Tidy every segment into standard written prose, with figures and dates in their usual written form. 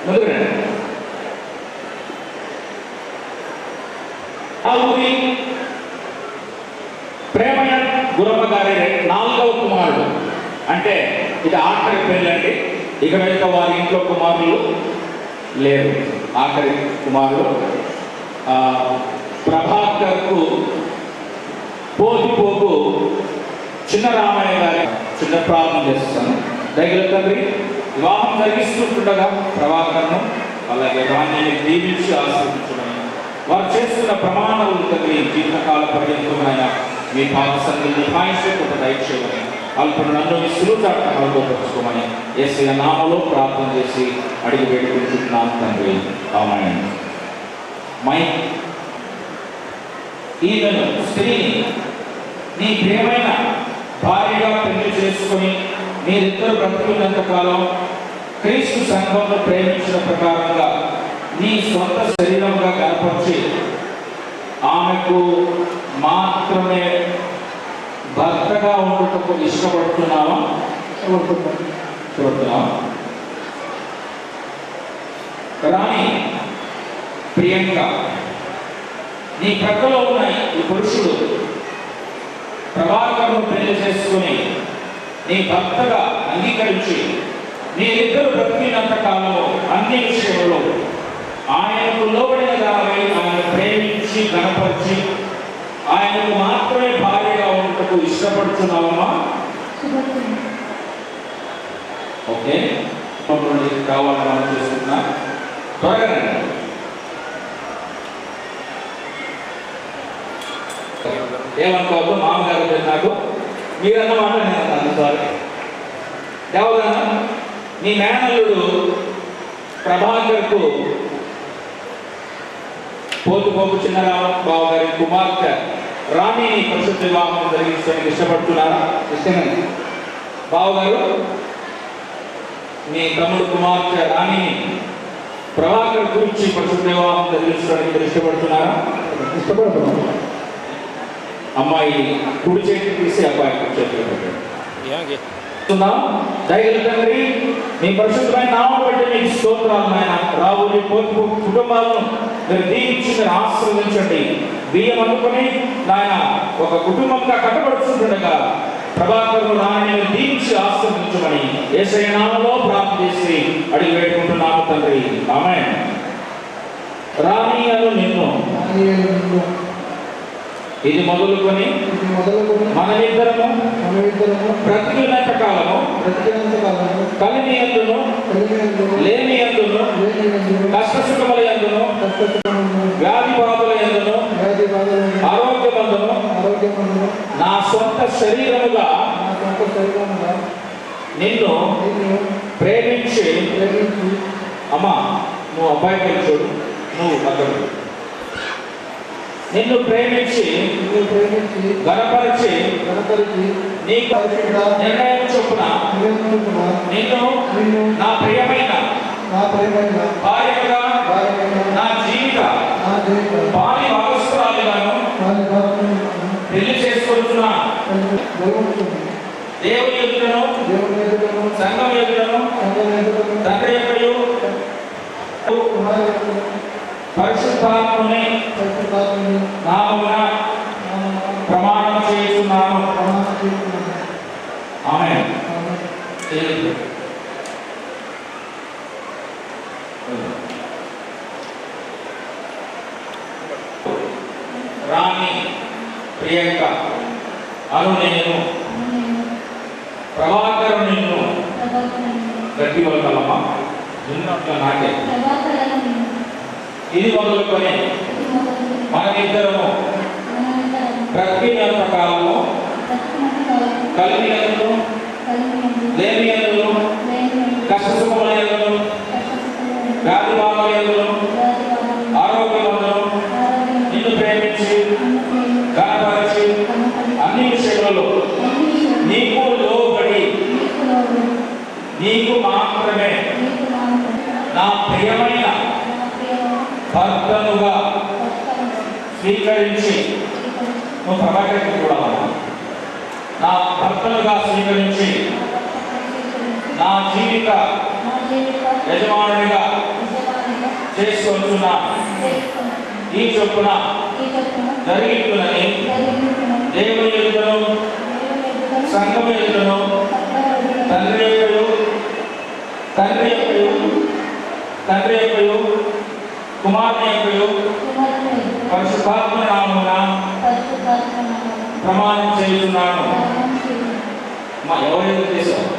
ముందుకు ఆ ఊరి ప్రేమయ్య గురమ్మ గారి 4వ కుమారుడు. అంటే ఇది ఆఖరి పెళ్ళండి. ఇక వెళ్తే వారి ఇంట్లో కుమారులు లేరు. ఆఖరి కుమారుడు ప్రభాకర్కు పోతు చిన్న రామయ్య గారి చిన్న ప్రారంభం చేస్తాను. దగ్గర తండ్రి వివాహం జరిగిస్తుండగా ప్రభాకర్ను అలాగే రాణిని దీవించి ఆశీర్వదించడం వారు చేస్తున్న ప్రమాణములు తండ్రి జీవితకాల పర్యంతమైన మీ పాఠశాలని భాషకు దయచేయమని అల్పను నన్ను మీ సులువుచాటంలో పరుచుకోమని యేసయ్య నామములో ప్రార్థన చేసి అడిగి వేడుకుంటున్నాను తండ్రి. ఆమేన్. ఈమెను స్త్రీని నీ ప్రియమైన భార్యగా పెళ్లి చేసుకుని మీరిద్దరు బ్రతుకున్నంత కాలం క్రీస్తు సంఘంలో ప్రేమించిన ప్రకారంగా నీ సొంత శరీరంగా కనపరిచి ఆమెకు మాత్రమే భర్తగా ఉండటకు ఇష్టపడుతున్నావా? ఇష్టపడుతున్నావా? రాణి ప్రియాంక, నీ ప్రక్కలో ఉన్న ఈ పురుషుడు ప్రభాకర్ను పెళ్లి చేసుకుని నీ భర్తగా అంగీకరించి మీరిద్దరు బ్రతికినంత కాలంలో అన్ని విషయంలో ఆయనకు లోబడిన దానిపై ఆయన ప్రేమించి గణపరిచి ఆయనకు మాత్రమే భార్యగా ఉండటకు ఇష్టపడుతున్నావమ్మా? ఓకే, కావాలని మనం చూస్తున్నా. త్వరగా ఏమనుకోవద్దు. మామగారు నాకు మీరన్నమాట నేను అన్నాను. సారీ. ఎవరన్నా నీ మేనల్లుడు ప్రభాకర్కు పోతు చిన్నరామబాబు గారి కుమార్తె రాణిని పరిశుద్ధ వివాహం జరిగించడానికి ఇష్టపడుతున్నారా? ఇష్టమే. బావగారు మీ తమ్ముడు కుమార్తె రాణిని ప్రభాకర్ గురించి పరిశుద్ధ వివాహం జరిగించడానికి ఇష్టపడుతున్నారా? ఇష్టపడుతున్నారు. అమ్మాయి కుడి చేతి తీసి అబ్బాయి కుడి చేతిలో పెట్టాడు. తండ్రి మీ పరిశుద్ధమైన నామం బట్టి మీకు స్తోత్రాలు నాయన. రావుని పోతు కుటుంబాలను మీరు దీవించి మీరు ఆశీర్వదించండి. బియ్యం అనుకుని నాయన ఒక కుటుంబంగా కట్టబడుతుండగా ప్రభాకర్ను నాయన దీవించి ఆశీర్వదించమని యేసయ్య నామములో ప్రార్థన చేసి అడిగి పెట్టుకుంటున్నాము తండ్రి. ఆమేన్. రాణి అను నిన్ను ఇది మొదలుకొని మనమిద్దరము బ్రతికినంత కాలము కలిమి యందును లేని యందును కష్టసుఖముల యందును వ్యాధి బాధల యందును ఆరోగ్యమందును నా సొంత శరీరముగా నిన్ను ప్రేమించి అమ్మా నువ్వు అబ్బాయికి చూడు, నువ్వు అక్కడ నిన్ను ప్రేమించి గణపరిచి నీకు నిర్ణయం చొప్పున నిన్ను నా ప్రియమైన భార్యగా నా జీవిత భార్య అవసరాలుగాను పెళ్లి చేసుకుంటున్నా. దేవుని ఎదుటను సంఘం ఎదుటను తండ్రి యొక్కయు పరిశుద్ధాత్మని నామమున ప్రమాణం చేస్తున్నాను. ఆమేన్. రాణి ప్రియాంక అను నేను ప్రభాకర్ నిన్ను గట్టి వదలమ్మా నిన్నట్ల నాకే ఇది మొదలుకొని మనమిద్దరము బ్రతికినంత కాలము కలిమి యందును లేమి యందును కష్టసుఖముల యందును వ్యాధి బాధల యందును ఆరోగ్యమందును నిన్ను ప్రేమించి గణపరిచి అన్ని విషయాలలో నీకు లోబడి నీకు మాత్రమే నా ప్రియమైన భర్తనుగా స్వీకరించి నువ్వు ప్రభాకర్కి కూడా నా భర్తనుగా స్వీకరించి నా జీవిత యజమానునిగా చేసుకొనుచున్నా ఈ చొప్పున జరిగితున్నని దేవుని ఎదుటను సంఘము ఎదుటను తండ్రి యొక్కయు కుమారుని యొక్కయు పరిశుద్ధాత్మ నామమున ప్రమాణం చేయుచున్నాను. ఎవరు చేశారు?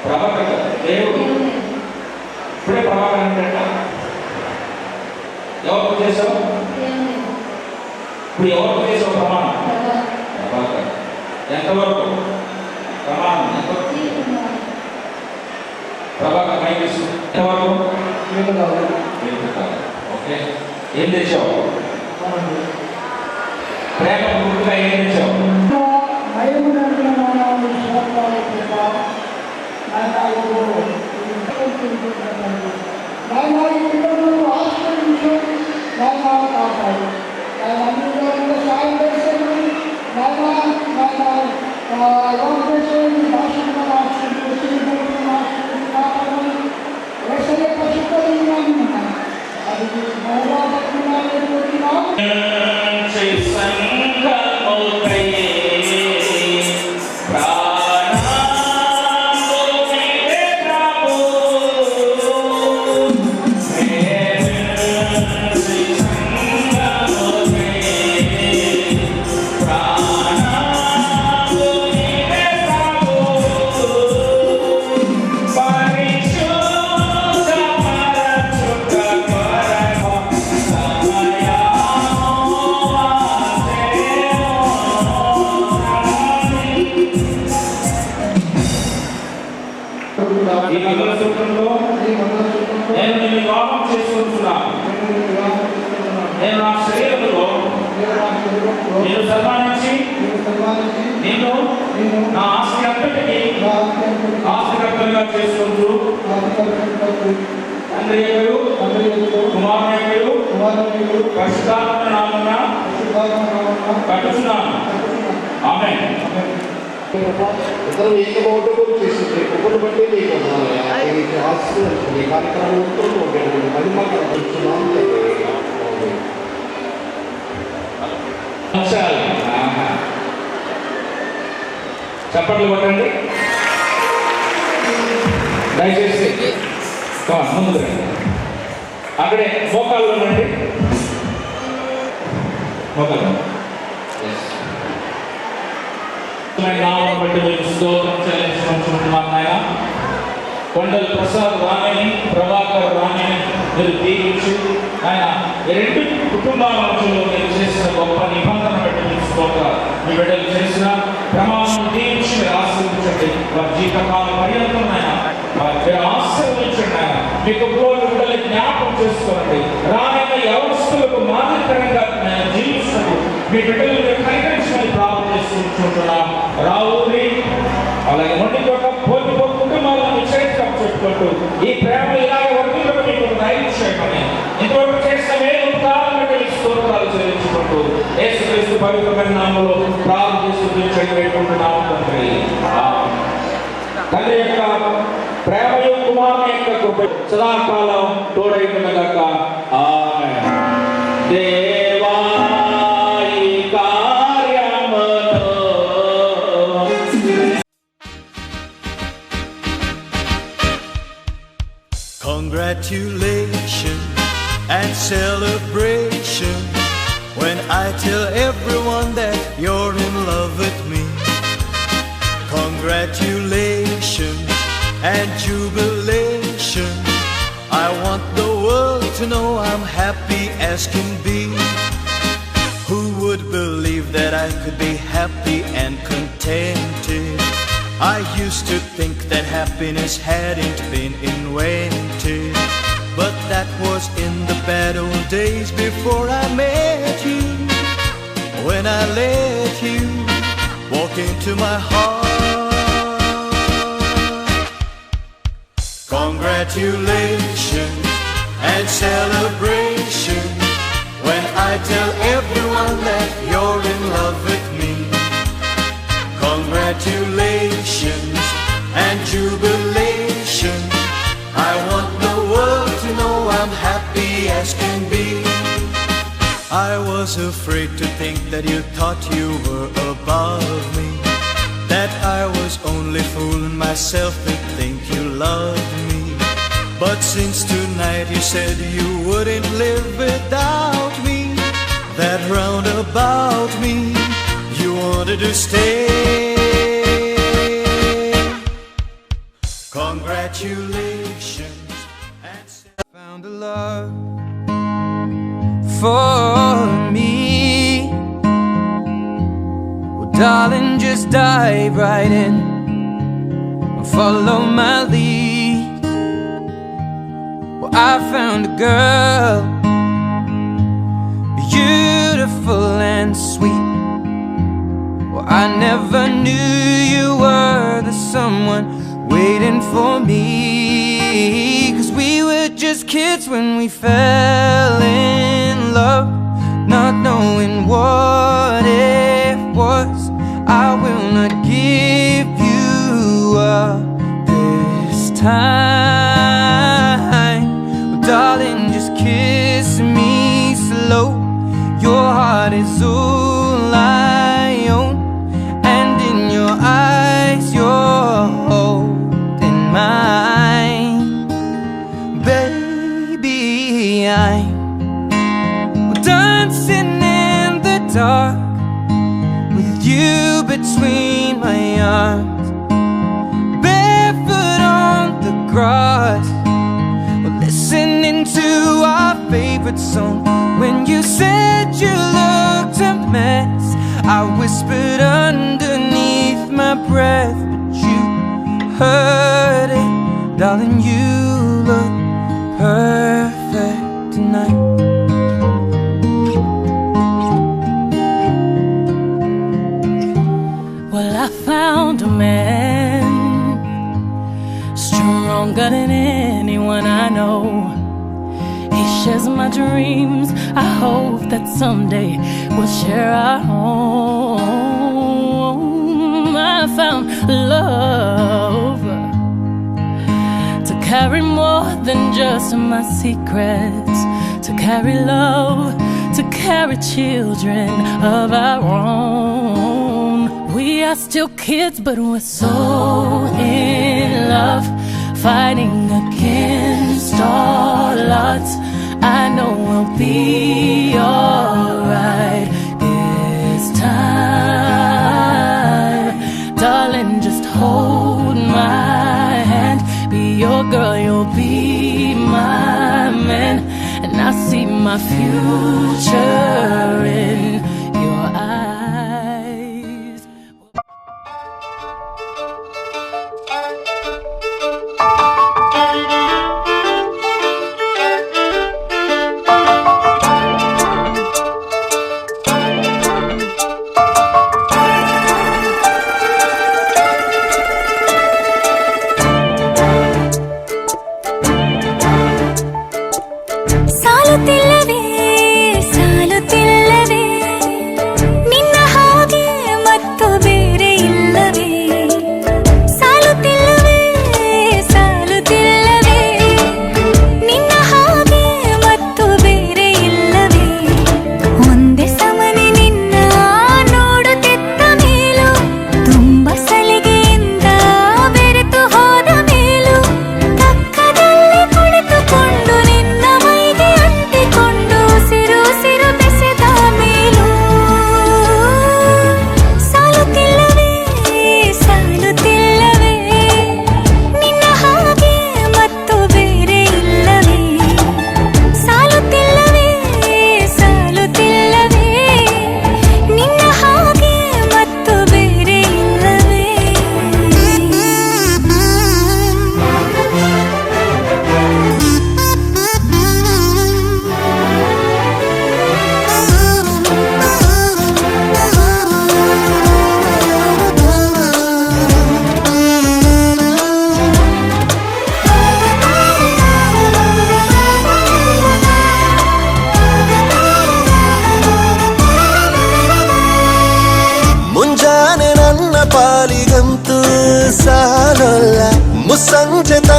ప్రభాకర్ దేవుడు. ఇప్పుడే ప్రభాకర్ అంటే ఎవరు చేశావు? ఇప్పుడు ఎవరు చేసావు ప్రమాణం? ప్రభాకర్. ఎంతవరకు ప్రమాణం? ప్రభాకర్ మైకి ఎంతవరకు? ఓకే. ఏం చేసావు? ప్రేమ గుర్తుగా ఏం చేసావు? నేను నిన్ను వివాహం చేసుకుంటున్నాను. నేను నా శరీరంలో నేను సన్మానించి నిన్ను నా ఆస్తి అంతటికి ఆస్తికర్తలుగా చేసుకుంటూ తండ్రి కుమారుని పరిశుద్ధాత్మ నామమున కట్టుచున్నాను. ఆమేన్. ఇద్దరు ఏకమౌటకు చేసింది ఒకటి బట్టి నీకు ఆశీర్వదించింది కార్యక్రమం ఉంటుంది మహిమ కనిపిస్తున్నాం. చప్పట్లు కొట్టండి దయచేసి. ముందు అక్కడే మోకాళ్ళు ఉండండి. మోకాళ్ళు నామం బట్టి మీరు స్తోత్రం చెల్లించుకుంటున్నాం నాయన. కొండలు ప్రసాద్ రాణిని ప్రభాకర్ రాణిని మీరు దీవించి ఆయన రెండు కుటుంబాల మధ్యలో మీరు చేసిన గొప్ప నిబంధన బట్టి మీరు స్తోత్రాలు. మీ బిడ్డలు చేసిన ప్రమాణం దీవించి మీరు ఆశీర్వదించండి. వారి జీవితకాల పర్యంతం ఆయన మీరు ఆశీర్వదించండి. ఆయన మీకు బిడ్డలు జ్ఞాపకం చేసుకోండి. రానైన యవనస్తులకు మాదిరికరంగా జీవిస్తున్నారు. మీ బిడ్డలు మీరు కనికరించమని ప్రార్థన చేసుకుంటున్నాం. రావుని అలాగే మొండి చోట పోటీ కుటుంబాలను చరిత్ర చెప్పుకుంటూ ఈ ప్రేమ ఇలాగ వర్తించడం మీకు దయచేయమని ఇంతవరకు చేసిన మేలు కారణంగా స్తోత్రాలు చెల్లించుకుంటూ యేసుక్రీస్తు పవిత్రమైన నామములో ప్రార్థన చేస్తూ వేడుకుంటున్నాము తండ్రి. తండ్రి యొక్క ప్రేమయు కుమారుని యొక్క కృప సదాకాలం తోడైతున్నగాక. ఆమేన్. దేవా congratulations and celebration when I tell everyone that you're in love with me. Congratulations and jubilation. I want the world to know I'm happy as can be. Who would believe that I could be happy and contented? I used to think that happiness hadn't been invented, but that was in the bad old days before I met you. When I let you walk into my heart. Congratulations and celebration when I tell everyone that you're in love with me. Congratulations and jubilation. I want the world to know was afraid to think that you thought you were above me, that I was only fooling myself to think you loved me. But since tonight you said you wouldn't live without me, that round about me you wanted to stay. Congratulations, and found a love for me. Well, darling, just dive right in and follow my lead. Well, I found a girl, beautiful and sweet. Well, I never knew you were the someone waiting for me, 'cause we were just kids when we fell in love, not knowing what it was. I will not give you up this time. Oh, darling, just kiss me slow. Your heart is all I own, and in your eyes you're holding mine. Baby, I'm dancing in the dark with you between my arms, barefoot on the grass, listening to our favorite song. When you said you looked a mess, I whispered underneath my breath, but you heard it. Darling, you look perfect tonight. Well, I found a man stronger than anyone I know. He shares my dreams. I hope that someday we'll share our home. I found love to carry more than just my secrets, to carry love, to carry children of our own. We are still kids, but we're so in love, fighting against all odds. I know we'll be alright this time. Darling, just hold my hand. Be your girl, you'll be my man. And I see my future in your eyes. ಸಾಲುತ್ತಿಲ್ಲವೇ ಸಾಲುತ್ತಿಲ್ಲವೇ ನಿನ್ನ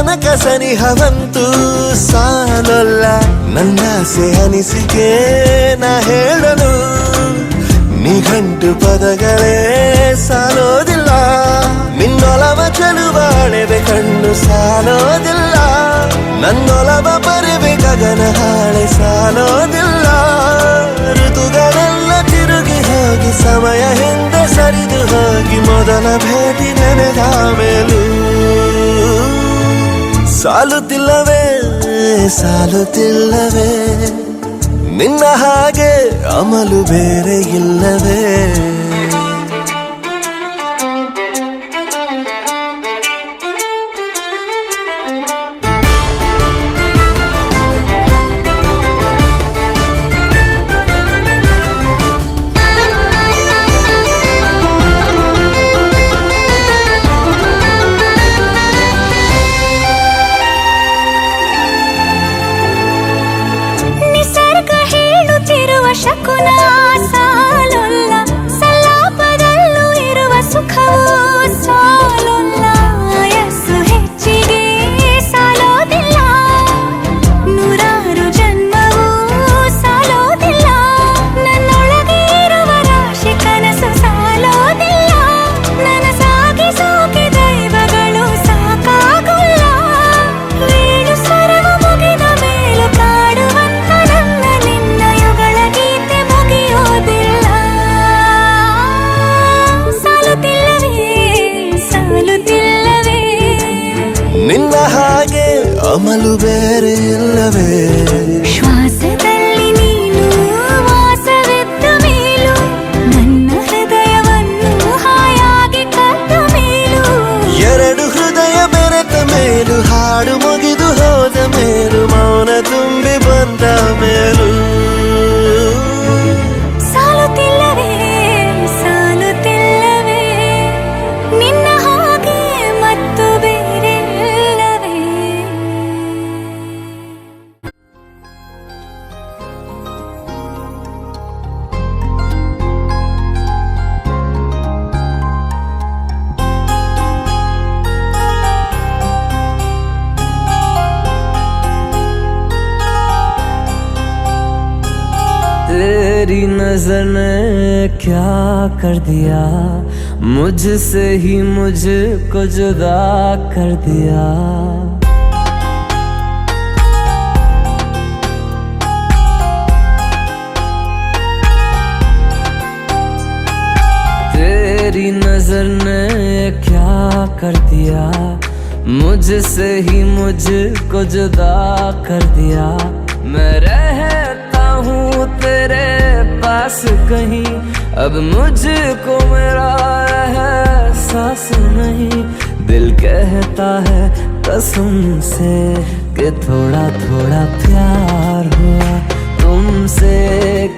ತನಕ ಸನಿಹವಂತೂ ಸಾಲಲ್ಲ. ನನ್ನಾಸೆ ಅನಿಸಿಕೆ ನಾ ಹೇಳಲು ನಿಘಂಟು ಪದಗಳೇ ಸಾಲೋದಿಲ್ಲ. ನಿನ್ನೊಲವ ಚೆಲುವಾಳೆವೆ ಕಣ್ಣು ಸಾಲೋದಿಲ್ಲ. ನನ್ನೊಲವ ಬರೆವೆ ಗಗನ ಹಾಳೆ ಸಾಲೋದಿಲ್ಲ. ಋತುಗಳೆಲ್ಲ ತಿರುಗಿ ಹೋಗಿ ಸಮಯ ಹಿಂದೆ ಸರಿದು ಹೋಗಿ ಮೊದಲ ಭೇಟಿ ನೆನೆದ ಮೇಲೂ ಸಾಲುತ್ತಿಲ್ಲವೇ ಸಾಲುತ್ತಿಲ್ಲವೇ ನಿನ್ನ ಹಾಗೆ ಅಮಲು ಬೇರೆ ಇಲ್ಲವೇ. ಶಕುನ ಸಾಲೊಲ್ಲ, ಸಲಾಪದಲ್ಲೂ ಇರುವ ಸುಖವೂ ಸಾಲೊಲ್ಲ. ಯಸ್ಸು ಹೆಚ್ಚಿಗೆ ಸಾಲೋದಿಲ್ಲ, ನೂರಾರು ಜನ್ಮವೂ ಸಾಲೋದಿಲ್ಲ. ನನ್ನೊಳಗೆ ಇರುವ ರಾಶಿ ಕನಸು ಸಾಲೋದಿಲ್ಲ. ನನ್ನ ಸಾಗಿಸೋಕೆ ದೈವಗಳು ಸಾಕಾಗುಲ್ಲ. ವೇಣು ಸ್ವರವು ಮುಗಿದ ಮೇಲೂ ಕಾಡುವಂತ ನನ್ನ ನಿನ್ನ ಯುಗಳ ಗೀತೆ ಮುಗಿಯೋದಿಲ್ಲ. ಸಾಲುತ್ತಿಲ್ಲವೇ ಸಾಲುತ್ತಿಲ್ಲವೇ ನಿನ್ನ ಹಾಗೆ ಅಮಲು ಬೇರೆ ಇಲ್ಲವೇ. ಶ್ವಾಸದಲ್ಲಿ ನೀನು ವಾಸವಿದ್ದ ಮೇಲೂ ನನ್ನ ಹೃದಯವನ್ನು ಹಾಯಾಗಿ ಕದ್ದ ಮೇಲೂ. ಎರಡು ಹೃದಯ ಬೆರೆತ ಮೇಲೂ ಹಾಡು ಮುಗಿದು ಹೋದ ಮೇಲೂ ಮೌನ ತುಂಬಿ ಬಂದ ಮೇಲೂ ಸಾಲುತ್ತಿಲ್ಲವೇ ಸಾಲುತ್ತಿಲ್ಲವೇ ನಿನ್ನ ಹಾಗೆ ಮತ್ತು ಬೇರೆ ಇಲ್ಲವೇ. तेरी नजर ने क्या कर दिया, मुझसे ही मुझको जुदा कर दिया. तेरी नजर ने क्या कर दिया, मुझसे ही मुझको जुदा कर दिया. मैं रहता हूँ तेरे पास कहीं, अब मुझको मेरा एहसास नहीं. दिल कहता है कसम से कि थोड़ा थोड़ा प्यार हुआ तुमसे,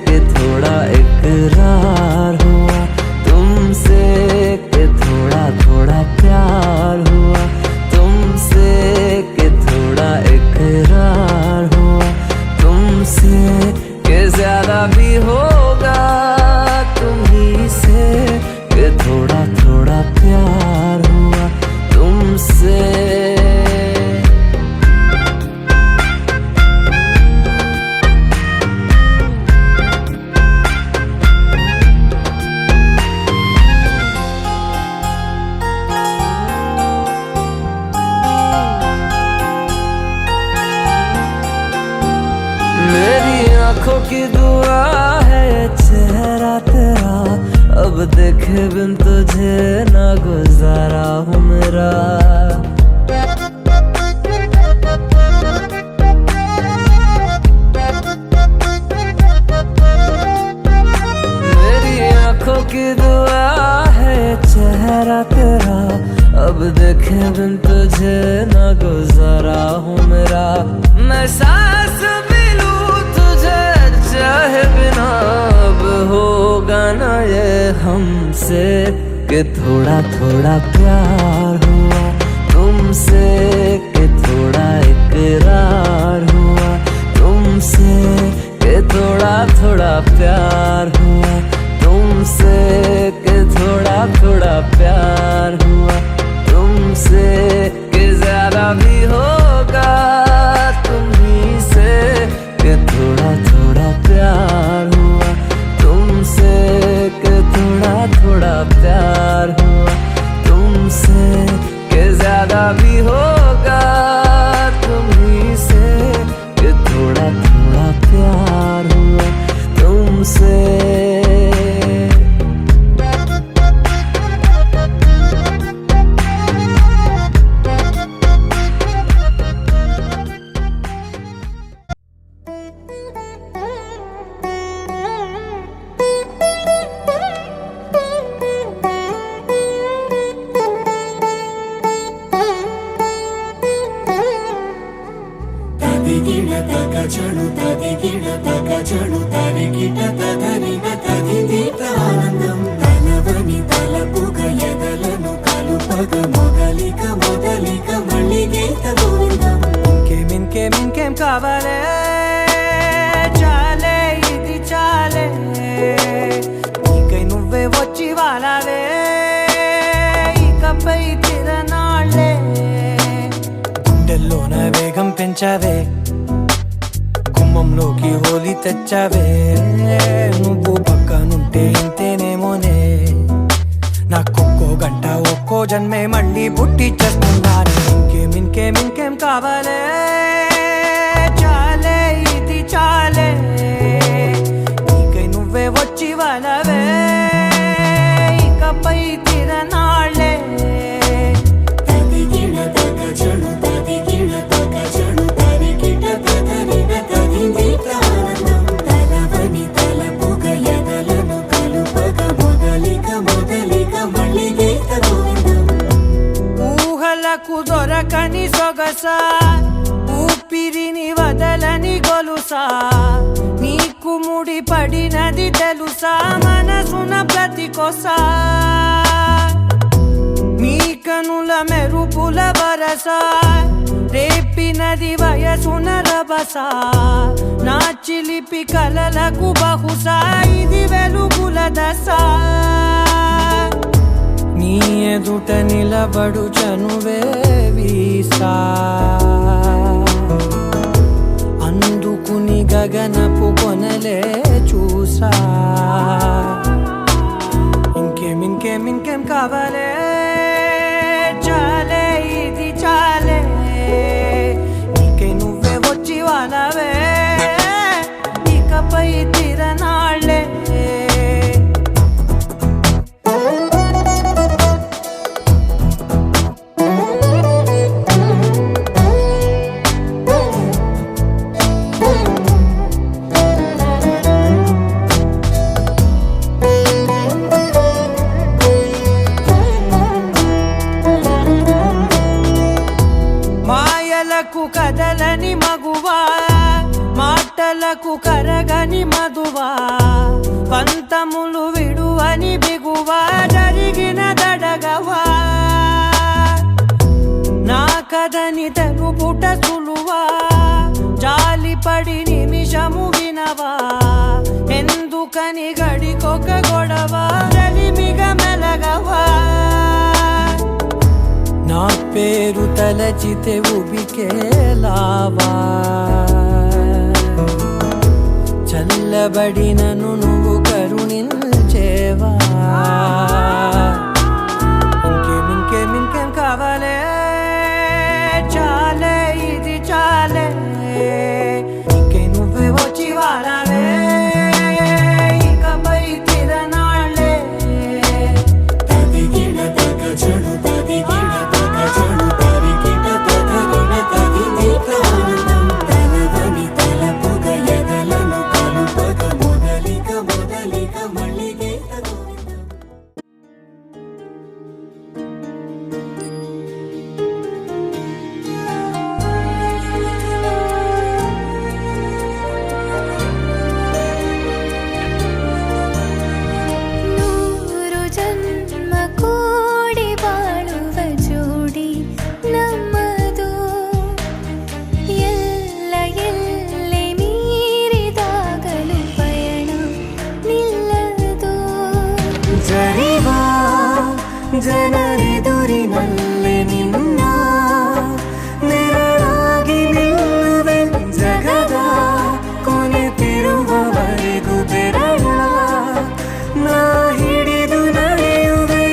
कि थोड़ा इकरार हुआ तुमसे, कि थोड़ा थोड़ा प्यार हुआ तुमसे, कि थोड़ा इकरार हुआ तुमसे, कि ज्यादा भी होगा तुम्ही से, कि थोड़ा थोड़ा प्यार हुआ तुमसे. मेरी आंखों की दुआ है चेहरा तेरा, अब देखे बिन तुझे ना गुजारा हूँ मेरा. मेरी आंखों की दुआ है चेहरा तेरा, अब देखे बिन तुझे ना गुजारा हूँ मेरा. मैं सांस भी लूं तुझे चाहे बिना, अब होगा ना ये हमसे, कि थोड़ा थोड़ा प्यार हुआ तुमसे, कि थोड़ा इकरार हुआ तुमसे, कि थोड़ा थोड़ा प्यार हुआ तुमसे, कि थोड़ा थोड़ा प्यार हुआ तुमसे, कि ज्यादा भी हो తదిగిడ తగ చణు తదిగిడ తగ చణు తరిగిట తగరిన తదిదీత ఆనందం తలవని తలపుగ ఎదలను కలుపగ మొగలిక మొదలిక మళ్ళీ గీత గోవిందం. ఇంకేం కావాలే చాలే ఇది చాలే నీకై నువ్వే వచ్చి వాలావే ఇకపై తిరనాళ్ళే గుండెల్లోన వేగం పెంచావే గుమ్మంలోకి హోలీ తెచ్చావే నువ్వు పక్కనుంటే ఇంతేనేమోనే నాకొక్కో గంట ఒక్కో జన్మే మళ్ళీ పుట్టి చేస్తున్నాను. ఇంకేం కావాలే చాలే ఇది చాలే నీకై నువ్వే వచ్చి వాలవే ఇకపై తిరనాళ్ళే. తదిగిడ తగ చణు తదిగిడ తగ చణు తరిగిట తగరిన తదిదీత ఆనందం తలవని తలపుగ ఎదలను కలుపగ మొదలిక మొదలిక మళ్ళీ గీత గోవిందం. ఊహలకు దొరకని సొగసా ఊపిరిని వదలని గొలుసా నీకు ముడి పడినది తెలుసా మనసున ప్రతి కొసా నీ కనుల మెరుపుల వరస రేపినది వయసున రభస నా చిలిపి కలలకు బహుశా ఇది వెలుగుల దశ నీ ఎదుట నిలబడు చనువే వీసా అందుకుని గగనపు కొనలే చూసా. ఇంకేం కావాలే చాలే ఇది చాలే నీకై నువ్వే వచ్చి వాలవే ఇకపై తిరనాళ్ళే. మాయలకు కదలని మగువా మాటలకు కరగని మధువా పంతములు విడువని బిగువా జరిగిన దడగవా నా కథని తెలుపుట సులువా జాలిపడి నిమిషము వినవా ఎందుకని గడికొక గొడవ రలిమిగ మెలగవా నా పేరు తలచితే ఉబికేలావా చల్లబడినను నువ్వు కరుణించేవా. ఇంకేం కావాలే చాలే ఇది చాలే నీకై నువ్వే వచ్చి వాలవే ఇకపై తిరనాళ్ళే. తదిగిడ తగ చణు తదిగిడ తగ చణు తరిగిట తగరిన తదిదీత ఆనందం తలవని తలపుగ ఎదలను కలుపగ మొదలిక మొదలిక మళ్ళీ గీత గోవిందం. ನೂರು ಜನ್ಮ ಕೂಡಿ ಬಾಳುವ ಜೋಡಿ ನಮ್ಮದು ಎಲ್ಲ ಎಲ್ಲಿ ಮೀರಿದಾಗಲೂ ಪಯಣ ನಿಲ್ಲದು ಜರಿವಾ ಜನರೆದುರಿನಲ್ಲಿ ನಿನ್ನ ನೆರಳಾಗಿ ನಿಲ್ಲುವೆ ಜಗದ ಕೊನೆತಿರುವವರೆಗೂ ಬೆರಳ ನಾ ಹಿಡಿದು ನಡೆಯುವೆ.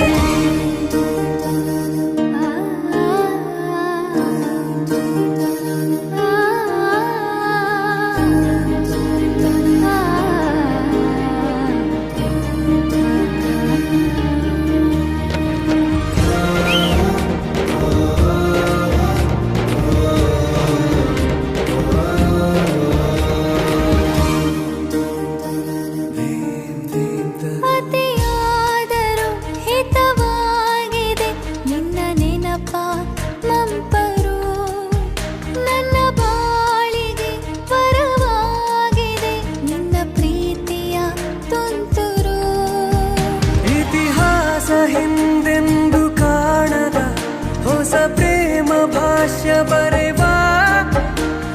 ಬರೆವ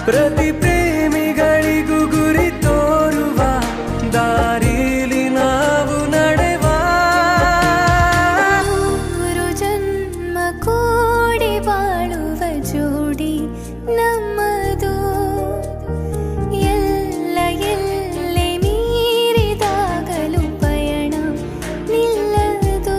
ಪ್ರತಿ ಪ್ರೇಮಿಗಳಿಗೂ ಗುರಿ ತೋರುವ ದಾರಿಲಿ ನಾವು ನಡೆವ ನೂರು ಜನ್ಮ ಕೂಡಿ ಬಾಳುವ ಜೋಡಿ ನಮ್ಮದು ಎಲ್ಲ ಎಲ್ಲೆ ಮೀರಿದಾಗಲೂ ಪಯಣ ನಿಲ್ಲದು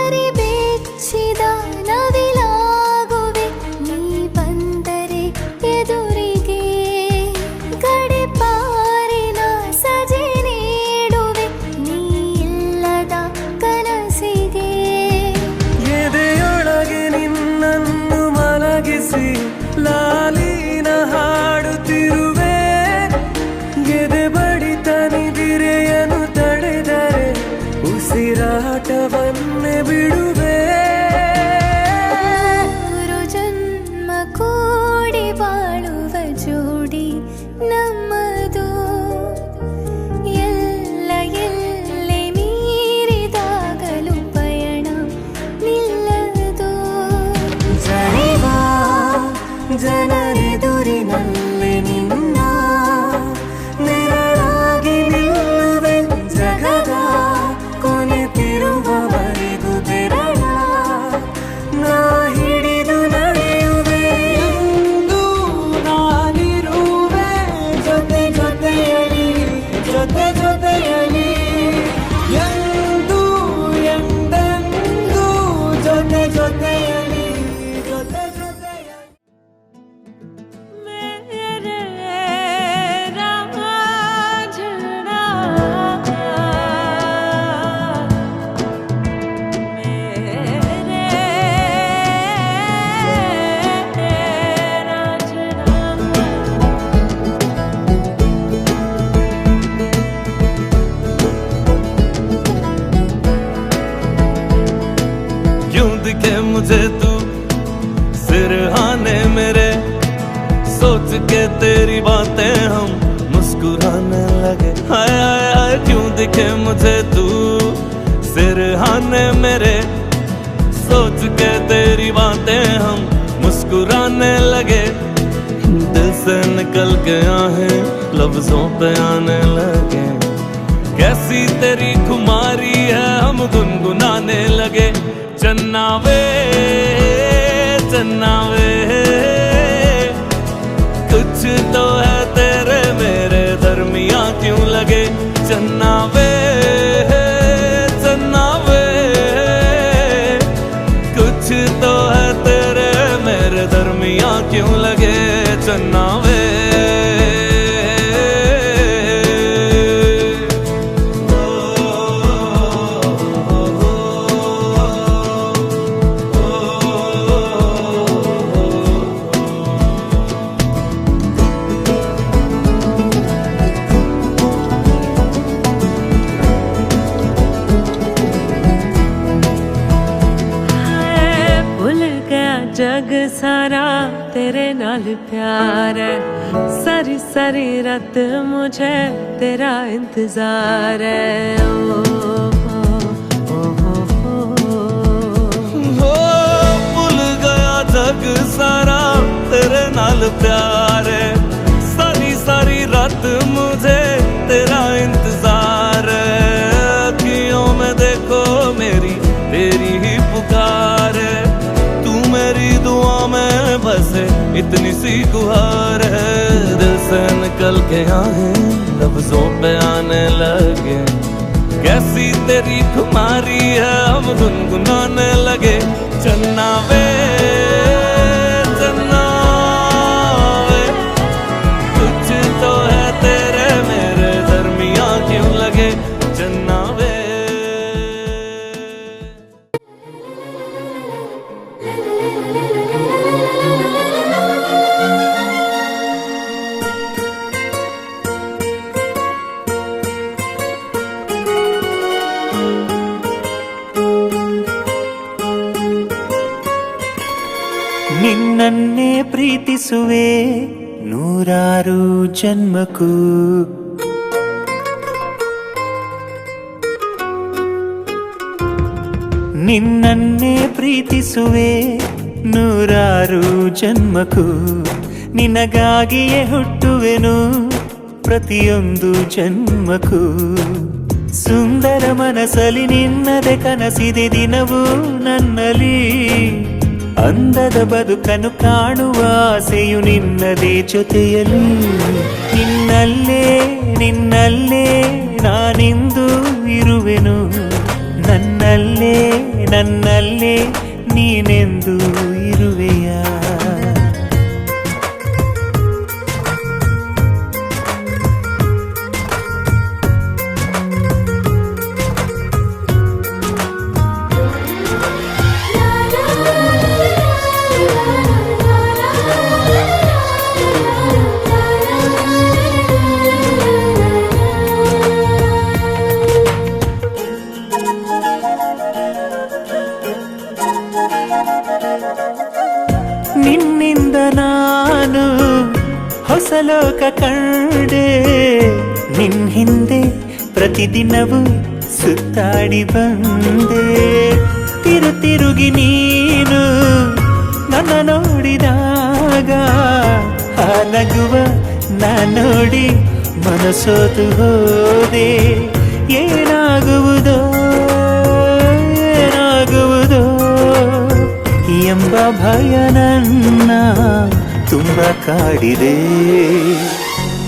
ಕರಿಬೆಚ್ಚಿದ ನವಿಲಾಗುವೆ ನೀ ಬಂದರೆ ಎದುರಿಗೆ ಗಡಿಪಾರಿನ ಸಜೆ ನೀಡುವೆ ನೀ ಇಲ್ಲದ ಕನಸಿಗೆ ಎದೆಯೊಳಗೆ ನಿನ್ನನ್ನು ಮಲಗಿಸಿ ಲಾಲಿನ ಹಾಡುತ್ತಿರುವೆ ಎದೆ ಬಡಿತ ನಿದಿರೆಯನ್ನು ತಡೆದರೆ ಉಸಿರಾಟವನ್ನೇ ಬಿಡುವೆ ನೂರು ಜನ್ಮ ಕೂಡಿ ಬಾಳುವ ಜೋಡಿ ನಮ್ಮದು ಎಲ್ಲ ಎಲ್ಲೆ ಮೀರಿದಾಗಲೂ ಪಯಣ ನಿಲ್ಲದು ಜನಿವ ಜನರೆದುರಿನಲ್ಲಿ ನಿನ್ನ ನೆರಳಾಗಿ ನಿಲ್ಲುವೆ ಜಗದ ಕೊನೆತಿರುವವರೆಗೂ ಬೆರಳ ನಾ ಹಿಡಿದು ನಡೆಯುವೆ ಎಂದು ನಾನಿರುವೆ ಜೊತೆ ಜೊತೆಯಲಿ ಜೊತೆ ಜೊತೆಯಲಿ ಎಂದು ಎಂದೆಂದು ಜೊತೆ ಜೊತೆಯಲಿ ಜೊತೆ ಜೊತೆಯಲಿ मेरे रांझना मेरे क्यों दिखे मुझे तू सिरहाने मेरे सोच के तेरी बातें हम मुस्कुराने लगे हाय हाय हाय क्यों दिखे मुझे तू सिरहाने मेरे सोच के तेरी बातें हम मुस्कुराने लगे दिल से निकल के आहें लफ्जों पे आने लगे कैसी तेरी खुमारी है हम गुनगुनाने लगे चन्ना वे कुछ तो है तेरे मेरे दरमिया क्यों लगे चन्ना वे कुछ तो है तेरे मेरे दरमिया क्यों लगे चन्ना वे भूल गया जग सारा तेरे नाल प्यार है सारी सारी रात मुझे तेरा इंतजार है ओ, हो भूल गया जग सारा तेरे नाल प्यार है सारी सारी रात मुझे तेरा इंतजार है अखियों में देखो मेरी तेरी ही पुकार है तू मेरी दुआ में बसे इतनी सी गुहार है दिल से निकल के आहें लफ्जों पे आने लगे कैसी तेरी खुमारी है हम गुनगुनाने लगे चन्ना वे कुछ तो है तेरे मेरे दरमिया क्यों लगे चन्ना वे ಪ್ರೀತಿಸುವೆ ನೂರಾರು ಜನ್ಮಕ್ಕೂ. ನಿನ್ನನ್ನೇ ಪ್ರೀತಿಸುವೆ ನೂರಾರು ಜನ್ಮಕ್ಕೂ. ನಿನಗಾಗಿಯೇ ಹುಟ್ಟುವೆನು ಪ್ರತಿಯೊಂದು ಜನ್ಮಕ್ಕೂ. ಸುಂದರ ಮನಸ್ಸಲ್ಲಿ ನಿನ್ನದೆ ಕನಸಿದೆ ದಿನವೂ ನನ್ನಲ್ಲಿ. ಅಂದದ ಬದುಕನ್ನು ಕಾಣುವ ಆಸೆಯು ನಿನ್ನದೇ ಜೊತೆಯಲ್ಲಿ. ನಿನ್ನಲ್ಲೇ ನಿನ್ನಲ್ಲೇ ನಾನಿಂದು ಇರುವೆನು. ನನ್ನಲ್ಲೇ ನನ್ನಲ್ಲೇ ನೀನೆಂದು ಇರುವೆಯ. ನಿನ್ನಿಂದ ನಾನು ಹೊಸ ಲೋಕ ಕಂಡೆ. ನಿನ್ ಹಿಂದೆ ಪ್ರತಿದಿನವೂ ಸುತ್ತಾಡಿ ಬಂದೆ. ತಿರುಗಿ ನೀನು ನನ್ನ ನೋಡಿದಾಗ ಆ ನಗುವ ನೋಡಿ ಮನಸೋತು ಹೋದೆ. ಏನಾಗುವುದೋ ಏನಾಗುವುದೋ ಎಂಬ ಭಯ ನನ್ನ ತುಂಬ ಕಾಡಿದೆ.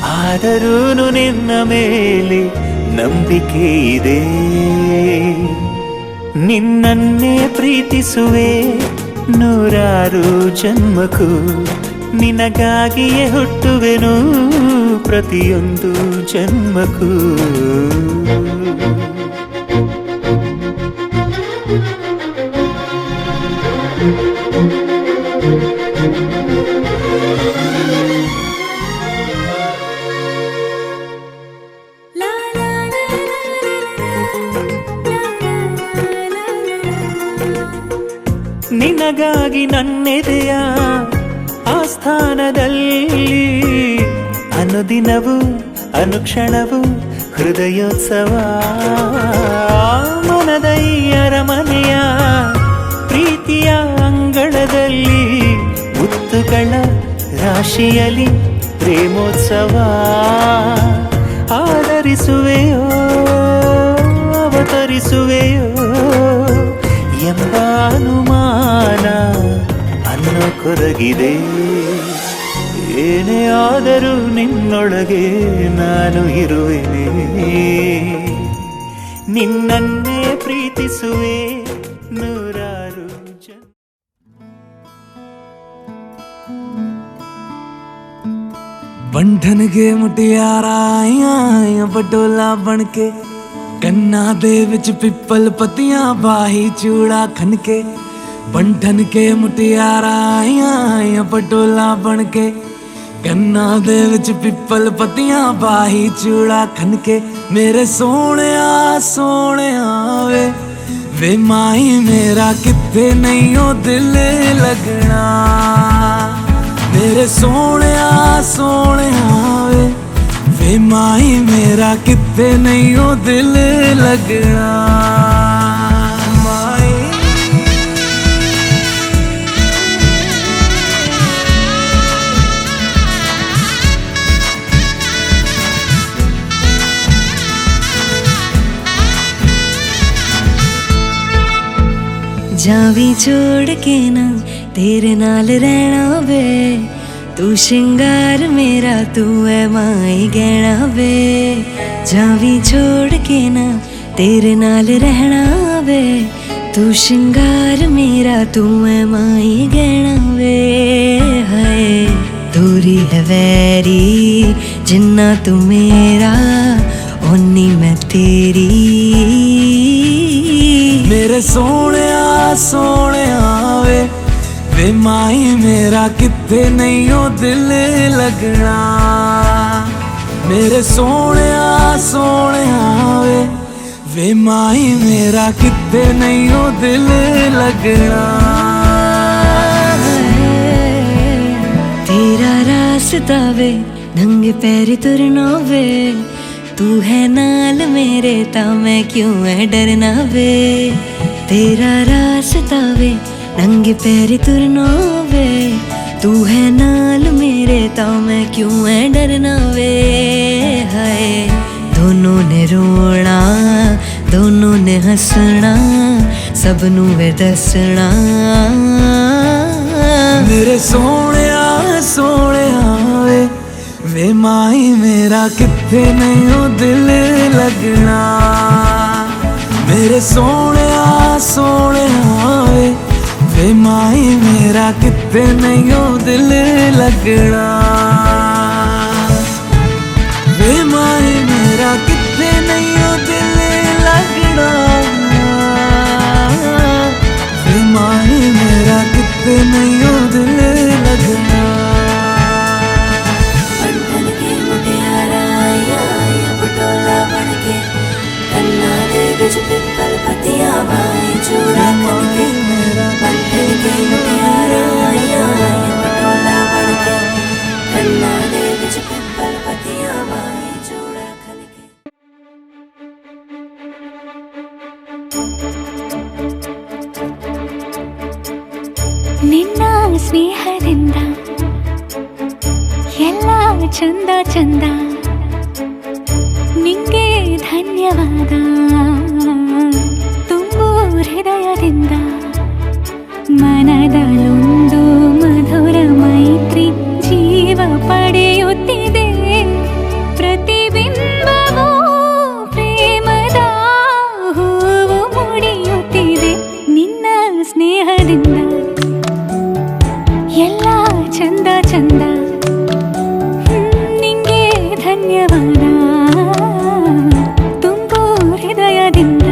ಆದರೂ ನಿನ್ನ ಮೇಲೆ ನಂಬಿಕೆ ಇದೆ. ನಿನ್ನನ್ನೇ ಪ್ರೀತಿಸುವೆ ನೂರಾರು ಜನ್ಮಕ್ಕೂ. ನಿನಗಾಗಿಯೇ ಹುಟ್ಟುವೆನು ಪ್ರತಿಯೊಂದು ಜನ್ಮಕ್ಕೂ. ನಿನಗಾಗಿ ನನ್ನೆದೆಯ ಆಸ್ಥಾನದಲ್ಲಿ ಅನುದಿನವೂ ಅನುಕ್ಷಣವೂ ಹೃದಯೋತ್ಸವ. ಮನದಯ್ಯರ ಮನೆಯ ಪ್ರೀತಿಯ ಅಂಗಳದಲ್ಲಿ ಮುತ್ತುಗಳ ರಾಶಿಯಲ್ಲಿ ಪ್ರೇಮೋತ್ಸವ. ಆದರಿಸುವೆಯೋ ಅವತರಿಸುವೆಯೋ ಎಂಬ ಅನುಮಾನ ಅನ್ನೋ ಕೊರಗಿದೆ. ಏನೇ ಆದರೂ ನಿನ್ನೊಳಗೆ ನಾನು ಇರುವೆನೆ. ನಿನ್ನನ್ನೇ ಪ್ರೀತಿಸುವೆ ನೂರಾರು ಜನ. बंधन के मुटियारा आया बटोला बनके. कन्ना दे विच पिपल पतियां बाही चूड़ा खनके. बंधन के मुटियारा आया बटोला बनके. कन्ना दे विच पिपल पतियां बाही चूड़ा खनके. मेरे सोने वे माही मेरा किथे नहीं हो दिल लगना. मेरे सोने वे माही मेरा किथे नहीं हो दिल लगना. जावी छोड़ के ना तेरे नाल रहना वे. तू श्रृंगार मेरा तू है माई गहना वे. जावी छोड़ के ना तेरे नाल रहना वे. तू श्रृंगार मेरा तू है माई गहना वे. हाय दूरी है वैरी जिन्ना तू मेरा ओनी मैं तेरी. मेरे सोने वे माही मेरा किथे नहीं हो दिल लगना. मेरे सोने वे माही मेरा किथे नहीं हो दिल लगना. रास्ता वे नंगे पैरी तुरना वे तू है नाल मेरे ता मैं क्यों है डरना वे तेरा रास्ता वे नंगे पैरी तुरना वे तू है नाल मेरे ता मैं क्यों है डरना वे हाय दोनों ने रोना दोनों ने हंसना सबनू वे दसना मेरे सोने वे माई मेरा किथे नहीं हो दिल लगना मेरे सोने वे माई मेरा किथे नहीं हो दिल लगना वे माई मेरा किथे नहीं हो दिल लगना वे माई मेरा किथे नहीं हो दिल लगना पिपल पतिया बाई चूड़ा करके बंधन के मुटियारा पटोला बनके कन्ना दे बिच पिपल पतिया बाई चूड़ा करके ನಿನ್ನ ಸ್ನೇಹದಿಂದ ಎಲ್ಲ ಚಂದ ಚಂದ ನಿಂಗೆ ಧನ್ಯವಾದ ತುಂಬು ಹೃದಯದಿಂದ ಮನದಲ್ಲೊಂದು ಮಧುರ ಮೈತ್ರಿ ಜೀವ ಪಡೆಯುತ್ತಿದೆ ಪ್ರತಿಬಿಂಬವೂ ಪ್ರೇಮದ ಹೂವು ಮುಡಿಯುತ್ತಿದೆ ನಿನ್ನ ಸ್ನೇಹದಿಂದ ಎಲ್ಲ ಚಂದ ಚಂದ ನಿಂಗೆ ಧನ್ಯವಾದ ತುಂಬು ಹೃದಯದಿಂದ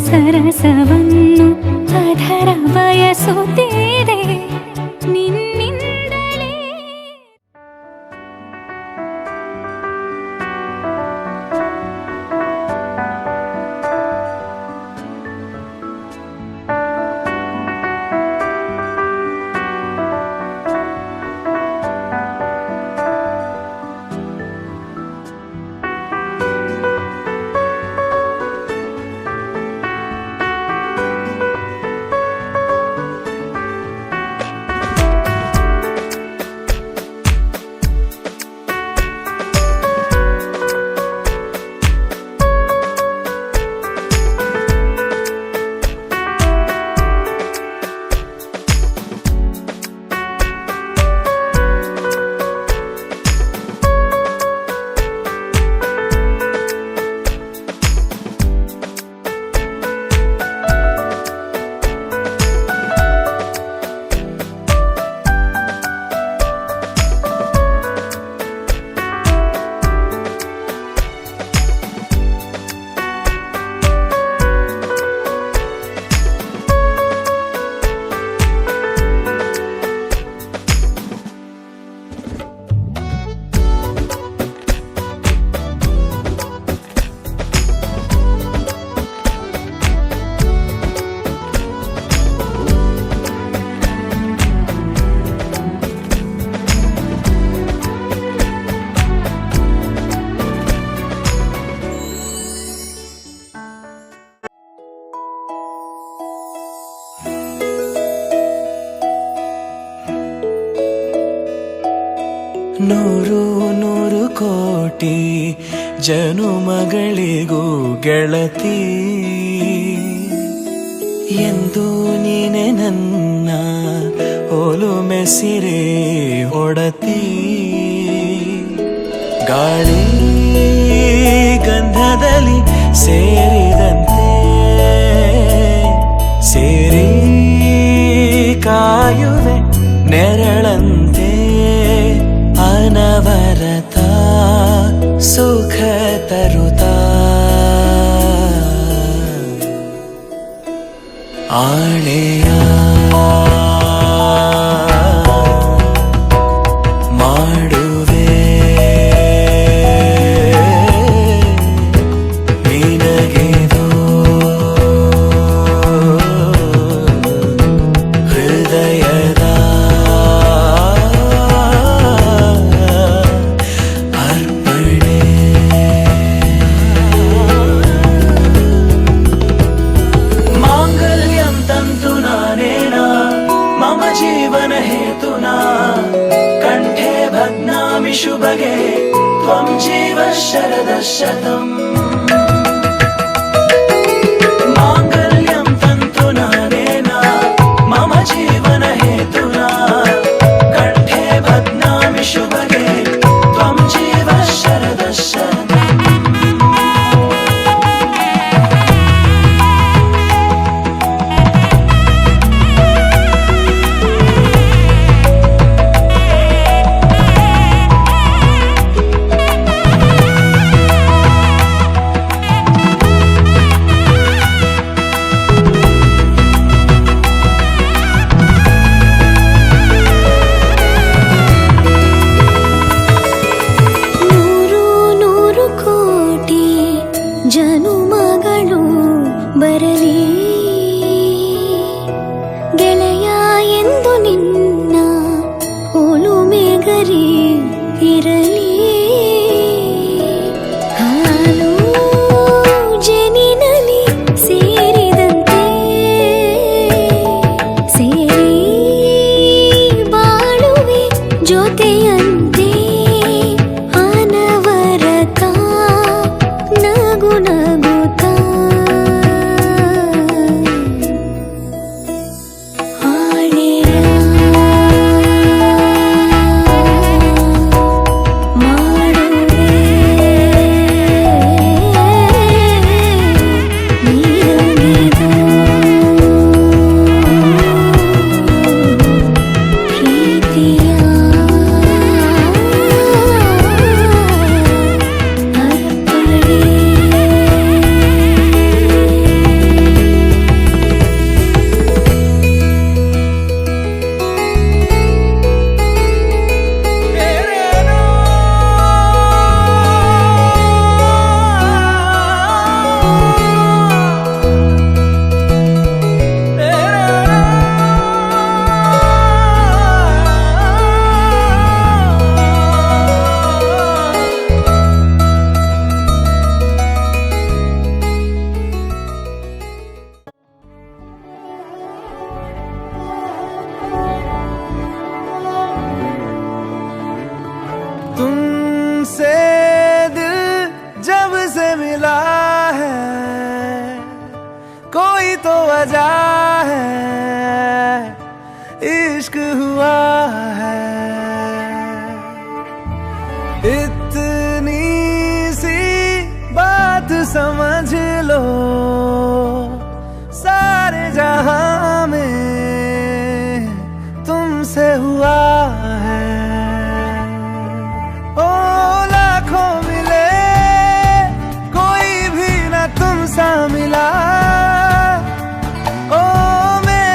ಸರಸವನ್ನು ಅದರ ಬಯಸುತ್ತಿದೆ ನಿನ್ನಿಂದಲೇ ನೂರು ನೂರು ಕೋಟಿ ಜನುಮಗಳಿಗೂ ಗೆಳತಿ ಎಂದು ನೀನೆ ನನ್ನ ಒಲುಮೆ ಸಿರೆ ಒಡತಿ ಗಾಳಿ ಗಂಧದಲ್ಲಿ ಸೇರಿದಂತೆ ಸೇರಿ ಕಾಯುವೆ ನೆರಳಂತೆ ಅನವರತ ಸುಖ ತರುತ್ತಾ ಆಣೆಯ ಮಾಡುವೆ ನಿನಗೆದೋ ಹೃದಯದ ಅರ್ಪಣೆ ಮಾಂಗಲ್ಯಂ ತಂತು ನಾನೇನಾ ಮಮ ಜೀವನ ಹೇತುನಾ ಕಂಠೆ ಭಗ್ನಾಮಿ ಶುಭಗೆ ತ್ವಂ ಜೀವ ಶರದ ಶತಂ ಮಾಂಗಲ್ಯಂ ತಂತು ನಾನೇನಾ ಮಮ ಜೀವನ ಹೇತುನಾ ಕಂಠೆ ಭಗ್ನಾಮಿ ಶುಭಗೆ ತ್ವಂ ಜೀವ ಶರದ ಶತಂ ನೂರು ನೂರು ಕೋಟಿ ಜನುಮಗಳು ಬರಲಿ ಗೆಳೆಯ ಎಂದು ನಿನ್ನ ಒಲುಮೆ ಗರಿ ಇರಲಿ ಹಾಲು ಜೇನಿನಲ್ಲಿ ಸೇರಿದಂತೆ ಸೇರಿ ಬಾಳುವೆ ಜೊತೆಯಂತೆ ಅನವರತ ನಗು ನಗುತ್ತಾ ಆಣೆಯ ಮಾಡುವೆ ನೀರಗಿದು ಪ್ರೀತಿಯ तुमसे दिल जब से मिला है कोई तो वजह है इश्क हुआ है इतनी सी बात समझ लो सारे जहां में तुमसे हुआ है ओ लाखों मिले कोई भी न तुम सा मिला ओ मेरे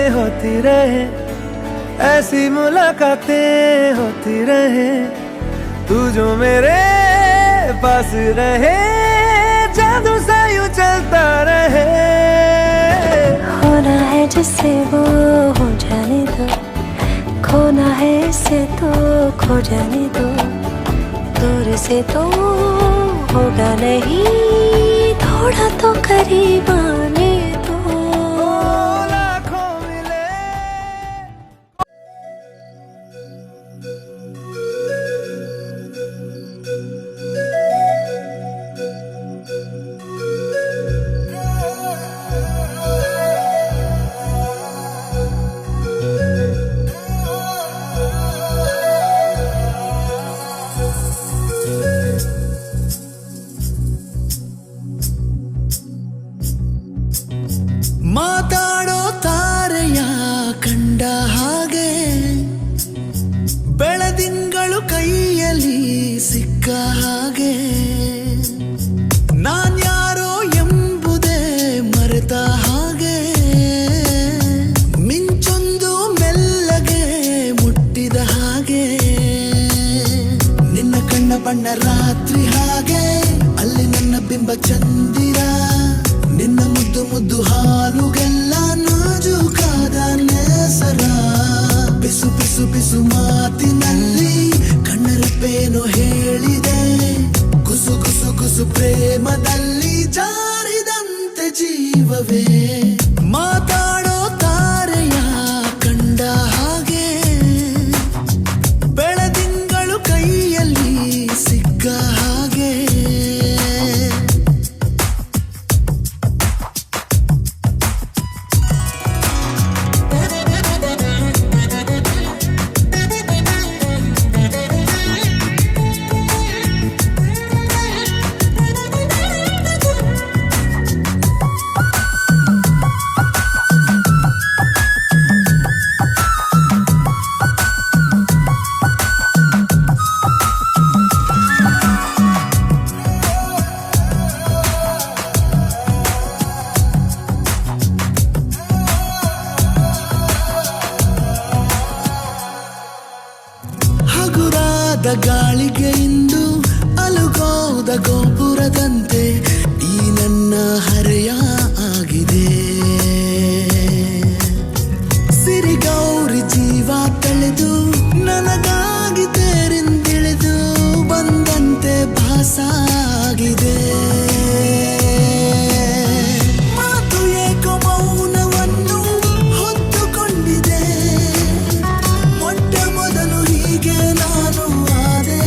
होती रहे, ऐसी मुलाकातें होती रहे, तू जो मेरे पास रहे, जादू सा यूं चलता रहे। होना है जिससे वो हो जाने दो, खोना है इससे तो खो जाने दो, दूर से तो होगा नहीं, थोड़ा तो करीब आने दो। लाखों मिले ಮಾತಾಡೋ ತಾರೆಯ ಕಂಡ ಹಾಗೆ, ಬೆಳದಿಂಗಳು ಕೈಯಲ್ಲಿ ಸಿಕ್ಕ ಹಾಗೆ, ನಾನ್ಯಾರೋ ಎಂಬುದೇ ಮರೆತ ಹಾಗೆ, ಮಿಂಚೊಂದು ಮೆಲ್ಲಗೆ ಮುಟ್ಟಿದ ಹಾಗೆ, ನಿನ್ನ ಕಣ್ಣ ಬಣ್ಣ ರಾತ್ರಿ ಹಾಗೆ, ಅಲ್ಲಿ ನನ್ನ ಬಿಂಬ ಚಂದಿರ, ನಿನ್ನ ಮುದ್ದು ಮುದ್ದು ಹಾಲುಗೆಲ್ಲ ನಾಜೂಕಾದ ನೇಸರ, ಬಿಸು ಬಿಸು ಬಿಸು ಮಾತಿನಲ್ಲಿ ಕಣ್ಣರಪ್ಪೇನೋ ಹೇಳಿದೆ, ಕುಸು ಕುಸು ಕುಸು ಪ್ರೇಮದಲ್ಲಿ ಜಾರಿದಂತೆ ಜೀವವೇ, ಮಾತಾಡೋ ತಾರೆಯ ಕಂಡ ಹಾಗೆ, ಬೆಳದಿಂಗಳು ಕೈಯಲ್ಲಿ ಸಿಕ್ಕ ಹಾಗೆ. ಹಗುರಾದ ಗಾಳಿಗೆ ಇಂದು ಅಲುಗೋದ ಗೋಪುರದಂತೆ ಈ ನನ್ನ ಹರೆಯ ಆಗಿದೆ, ಸಿರಿಗೌರಿ ಜೀವ ತಳೆದು ನನಗಾಗಿ ತೇರಿಂದಿಳಿದು ಬಂದಂತೆ ಭಾಸಾಗಿದೆ, ಮಾತು ಏಕೋ ಮೌನವನ್ನು ಹೊತ್ತುಕೊಂಡಿದೆ, ಮೊಟ್ಟ ಮೊದಲು ಹೀಗೆ ನಾನು ಆದೆ,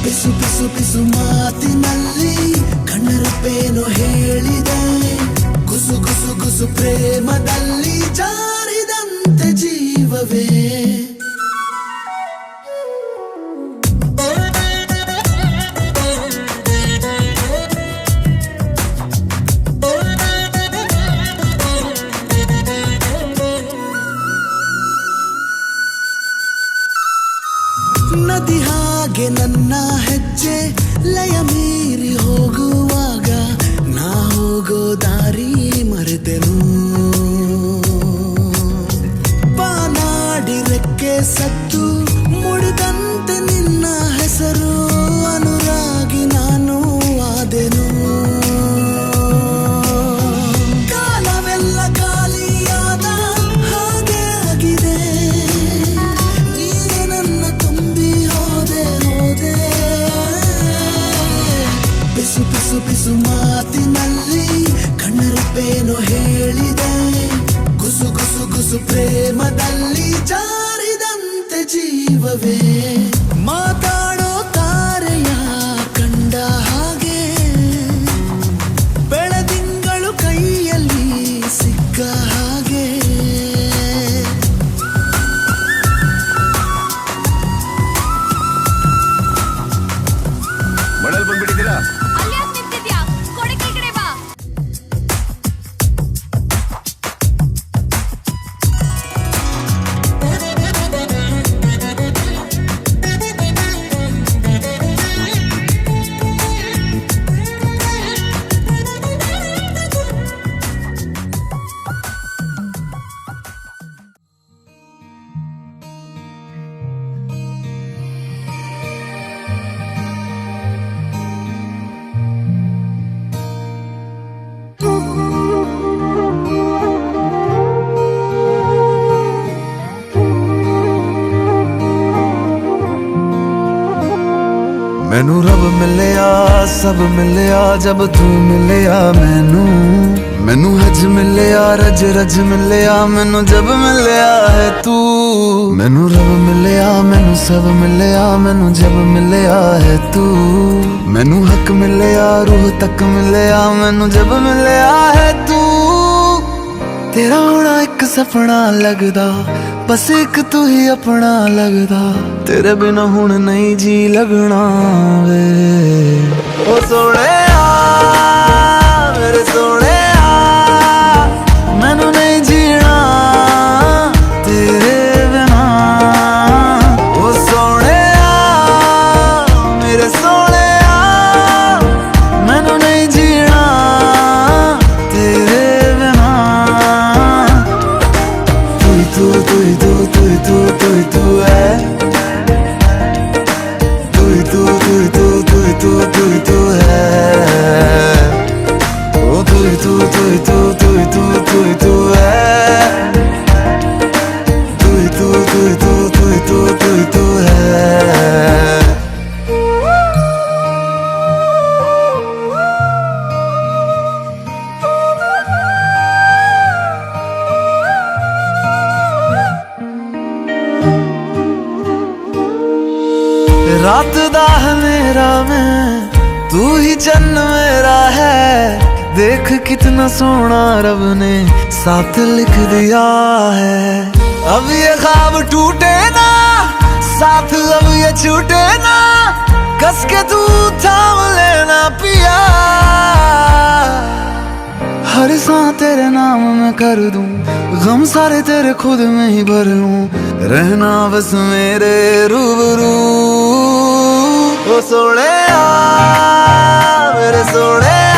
ಬಿಸು ಬಿಸು ಬಿಸು ಮಾತಿನಲ್ಲಿ ಕಣ್ಣರಪ್ಪೇನೋ ಹೇಳಿದೆ, ಕುಸು ಕುಸು ಕುಸು ಪ್ರೇಮದಲ್ಲಿ ಜಾರಿದಂತೆ ಜೀವವೇ. ನದಿ ಹಾಗೆ ನನ್ನ ಹೆಜ್ಜೆ ಲಯ ಮೀರಿ ಹೋಗುವಾಗ, ನಾ ಹೋಗೋ ದಾರಿ ಮರೆತೆನು, ಬಾನಾಡಿ ರೆಕ್ಕೆ ಸತ್ತು ಮುಡಿದಂತೆ ನಿನ್ನ ಹೆಸರು ಅನುರಾಗಿ ನಾನು ಆದೆನು, ಕಾಲವೆಲ್ಲ ಖಾಲಿಯಾದ ಹಾಗೆ ಆಗಿದೆ, ನೀನೆ ನನ್ನ ತುಂಬಿ ಹೋದೆ ಹೋದೆ, ಬಿಸು ಬಿಸು ಬಿಸು ಮಾತಿನಲ್ಲಿ ಕಣ್ಣರಪ್ಪೇನೋ ಹೇಳಿದೆ, ಕುಸು ಕುಸು ಕುಸು ಪ್ರೇಮದಲ್ಲಿ ಜಾರಿದಂತೆ ಜೀವವೇ, ಮಾತಾಡೋ ತಾರೆಯ ಕಂಡ ಹಾಗೆ, ಬೆಳದಿಂಗಳು ಕೈಯಲ್ಲಿ ಸಿಕ್ಕ ಹಾಗೆ. ಮನೇಲಿ ಬಂದ್ಬಿಟ್ಟಿದ್ದೀರಾ? मैनू रब मिलिया सब मिलिया जब तू मिलिया मैनू हज मिलिया रज रज मिलिया मैनू जब मिलिया है तू। मैनू रब मिलिया मैनू सब मिलिया मैनू जब मिलिया है तू। मैनू हक मिलिया रूह तक मिलिया मैनू जब मिलिया है तू। तेरा होना एक सपना लगदा बस एक तू ही अपना लगदा। तेरे बिना हुण नहीं जी लगना वे ओ सोहणिया मेरे सोहणिया मैनू नहीं जीना तेरे बिना। ओ सोहणिया मेरे सोहणिया मैनू नहीं जीना तेरे बिना। तू तू तू तू तू तू तू है तू तू तू तू तू तू तू तू है ओ तू तू तू तू तू तू तू तू है तू तू तू तू तू तू तू है। रात दा मेरा मैं तू ही चन्न मेरा है। देख कितना सोना रब ने साथ लिख दिया है। अब ये ख्वाब टूटे ना साथ अब ये छूटे ना। कस के तू थाम लेना पिया हर सांस तेरे नाम में कर दूं। गम सारे तेरे खुद में ही भर लूं। रहना बस मेरे रूबरू ओ सोहणिया मेरे सोहणिया